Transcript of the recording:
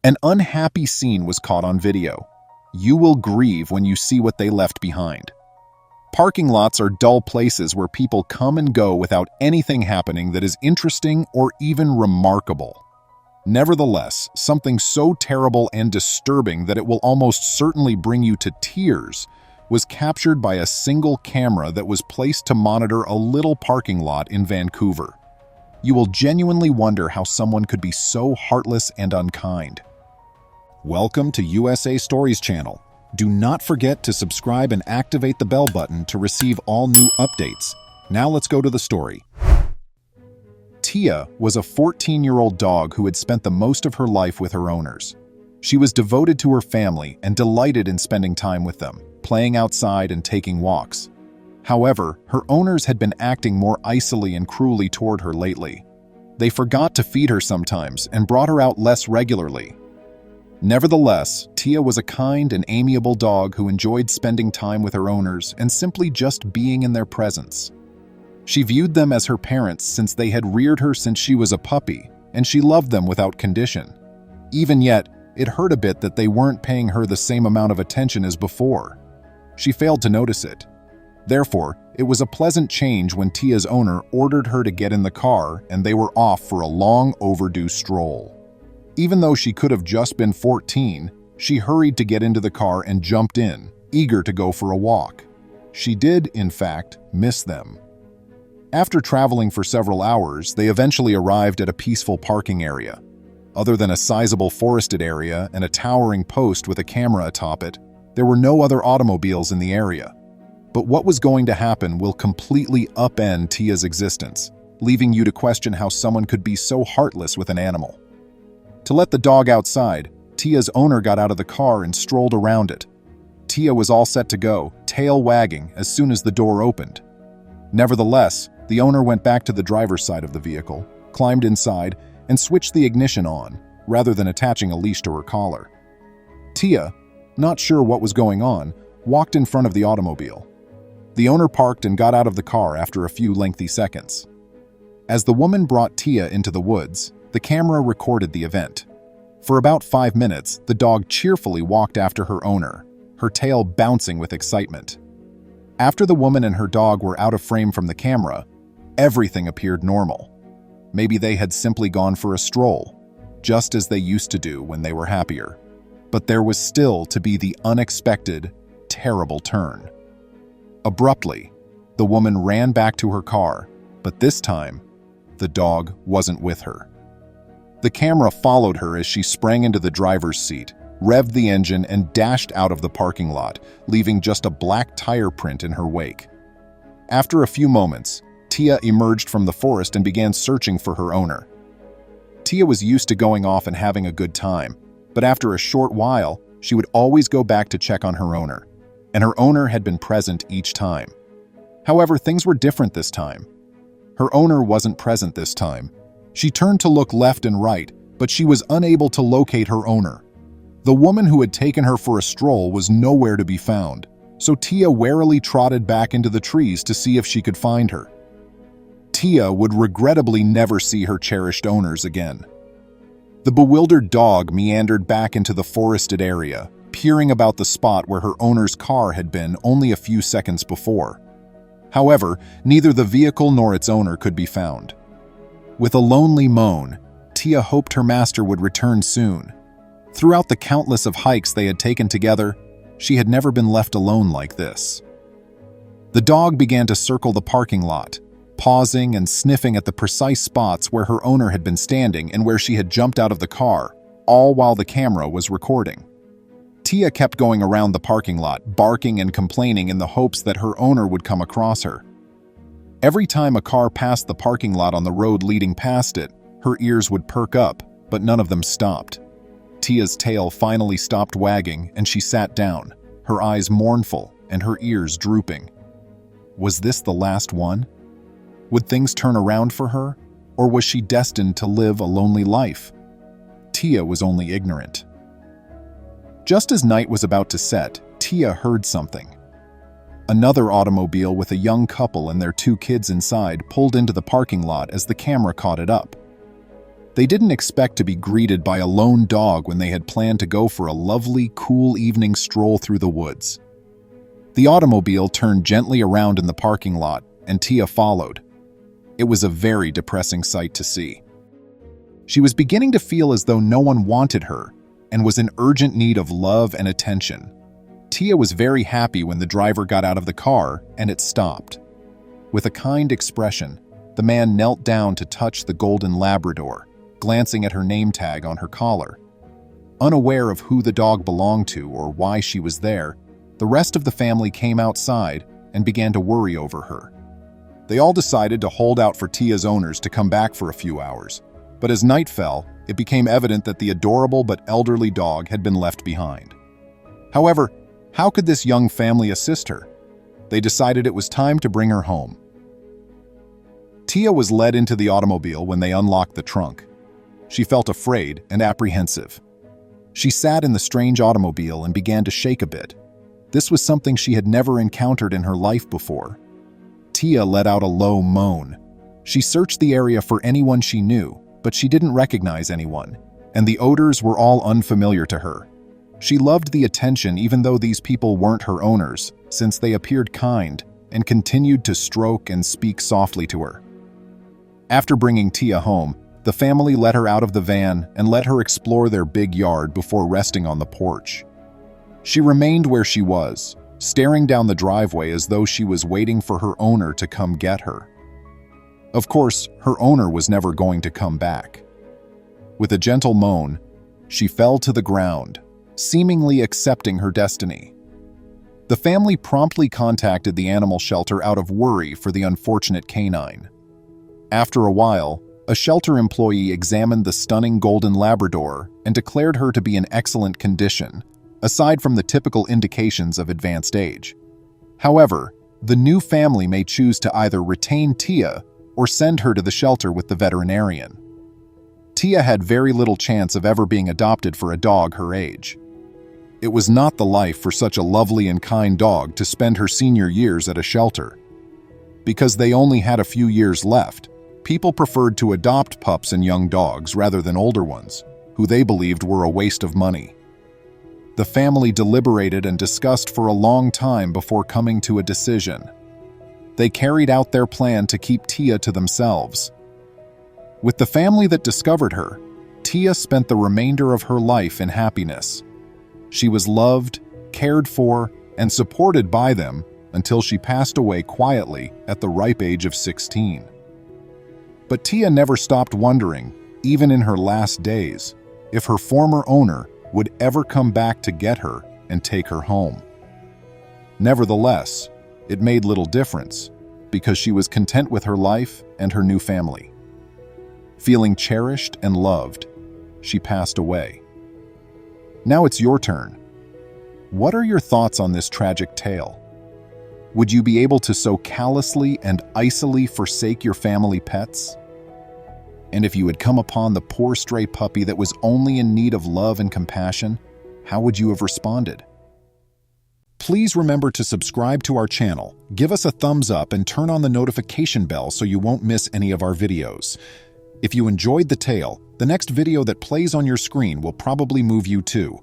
An unhappy scene was caught on video. You will grieve when you see what they left behind. Parking lots are dull places where people come and go without anything happening that is interesting or even remarkable. Nevertheless, something so terrible and disturbing that it will almost certainly bring you to tears was captured by a single camera that was placed to monitor a little parking lot in Vancouver. You will genuinely wonder how someone could be so heartless and unkind. Welcome to USA Stories channel. Do not forget to subscribe and activate the bell button to receive all new updates. Now let's go to the story. Tia was a 14-year-old dog who had spent the most of her life with her owners. She was devoted to her family and delighted in spending time with them, playing outside and taking walks. However, her owners had been acting more icily and cruelly toward her lately. They forgot to feed her sometimes and brought her out less regularly. Nevertheless, Tia was a kind and amiable dog who enjoyed spending time with her owners and simply just being in their presence. She viewed them as her parents since they had reared her since she was a puppy, and she loved them without condition. Even yet, it hurt a bit that they weren't paying her the same amount of attention as before. She failed to notice it. Therefore, it was a pleasant change when Tia's owner ordered her to get in the car and they were off for a long overdue stroll. Even though she could have just been 14, she hurried to get into the car and jumped in, eager to go for a walk. She did, in fact, miss them. After traveling for several hours, they eventually arrived at a peaceful parking area. Other than a sizable forested area and a towering post with a camera atop it, there were no other automobiles in the area. But what was going to happen will completely upend Tia's existence, leaving you to question how someone could be so heartless with an animal. To let the dog outside, Tia's owner got out of the car and strolled around it. Tia was all set to go, tail wagging, as soon as the door opened. Nevertheless, the owner went back to the driver's side of the vehicle, climbed inside, and switched the ignition on, rather than attaching a leash to her collar. Tia, not sure what was going on, walked in front of the automobile. The owner parked and got out of the car after a few lengthy seconds. As the woman brought Tia into the woods, the camera recorded the event. For about 5 minutes, the dog cheerfully walked after her owner, her tail bouncing with excitement. After the woman and her dog were out of frame from the camera, everything appeared normal. Maybe they had simply gone for a stroll, just as they used to do when they were happier. But there was still to be the unexpected, terrible turn. Abruptly, the woman ran back to her car, but this time, the dog wasn't with her. The camera followed her as she sprang into the driver's seat, revved the engine, and dashed out of the parking lot, leaving just a black tire print in her wake. After a few moments, Tia emerged from the forest and began searching for her owner. Tia was used to going off and having a good time, but after a short while, she would always go back to check on her owner, and her owner had been present each time. However, things were different this time. Her owner wasn't present this time. She turned to look left and right, but she was unable to locate her owner. The woman who had taken her for a stroll was nowhere to be found, so Tia warily trotted back into the trees to see if she could find her. Tia would regrettably never see her cherished owners again. The bewildered dog meandered back into the forested area, peering about the spot where her owner's car had been only a few seconds before. However, neither the vehicle nor its owner could be found. With a lonely moan, Tia hoped her master would return soon. Throughout the countless of hikes they had taken together, she had never been left alone like this. The dog began to circle the parking lot, pausing and sniffing at the precise spots where her owner had been standing and where she had jumped out of the car, all while the camera was recording. Tia kept going around the parking lot, barking and complaining in the hopes that her owner would come across her. Every time a car passed the parking lot on the road leading past it, her ears would perk up, but none of them stopped. Tia's tail finally stopped wagging and she sat down, her eyes mournful and her ears drooping. Was this the last one? Would things turn around for her, or was she destined to live a lonely life? Tia was only ignorant. Just as night was about to set, Tia heard something. Another automobile with a young couple and their 2 kids inside pulled into the parking lot as the camera caught it up. They didn't expect to be greeted by a lone dog when they had planned to go for a lovely, cool evening stroll through the woods. The automobile turned gently around in the parking lot, and Tia followed. It was a very depressing sight to see. She was beginning to feel as though no one wanted her and was in urgent need of love and attention. Tia was very happy when the driver got out of the car and it stopped. With a kind expression, the man knelt down to touch the golden Labrador, glancing at her name tag on her collar. Unaware of who the dog belonged to or why she was there, the rest of the family came outside and began to worry over her. They all decided to hold out for Tia's owners to come back for a few hours, but as night fell, it became evident that the adorable but elderly dog had been left behind. However, how could this young family assist her? They decided it was time to bring her home. Tia was led into the automobile when they unlocked the trunk. She felt afraid and apprehensive. She sat in the strange automobile and began to shake a bit. This was something she had never encountered in her life before. Tia let out a low moan. She searched the area for anyone she knew, but she didn't recognize anyone, and the odors were all unfamiliar to her. She loved the attention even though these people weren't her owners, since they appeared kind and continued to stroke and speak softly to her. After bringing Tia home, the family let her out of the van and let her explore their big yard before resting on the porch. She remained where she was, staring down the driveway as though she was waiting for her owner to come get her. Of course, her owner was never going to come back. With a gentle moan, she fell to the ground, seemingly accepting her destiny. The family promptly contacted the animal shelter out of worry for the unfortunate canine. After a while, a shelter employee examined the stunning golden Labrador and declared her to be in excellent condition, aside from the typical indications of advanced age. However, the new family may choose to either retain Tia or send her to the shelter with the veterinarian. Tia had very little chance of ever being adopted for a dog her age. It was not the life for such a lovely and kind dog to spend her senior years at a shelter. Because they only had a few years left, people preferred to adopt pups and young dogs rather than older ones, who they believed were a waste of money. The family deliberated and discussed for a long time before coming to a decision. They carried out their plan to keep Tia to themselves. With the family that discovered her, Tia spent the remainder of her life in happiness. She was loved, cared for, and supported by them until she passed away quietly at the ripe age of 16. But Tia never stopped wondering, even in her last days, if her former owner would ever come back to get her and take her home. Nevertheless, it made little difference, because she was content with her life and her new family. Feeling cherished and loved, she passed away. Now it's your turn. What are your thoughts on this tragic tale? Would you be able to so callously and icily forsake your family pets? And if you had come upon the poor stray puppy that was only in need of love and compassion, how would you have responded? Please remember to subscribe to our channel, give us a thumbs up, and turn on the notification bell so you won't miss any of our videos. If you enjoyed the tale, the next video that plays on your screen will probably move you too.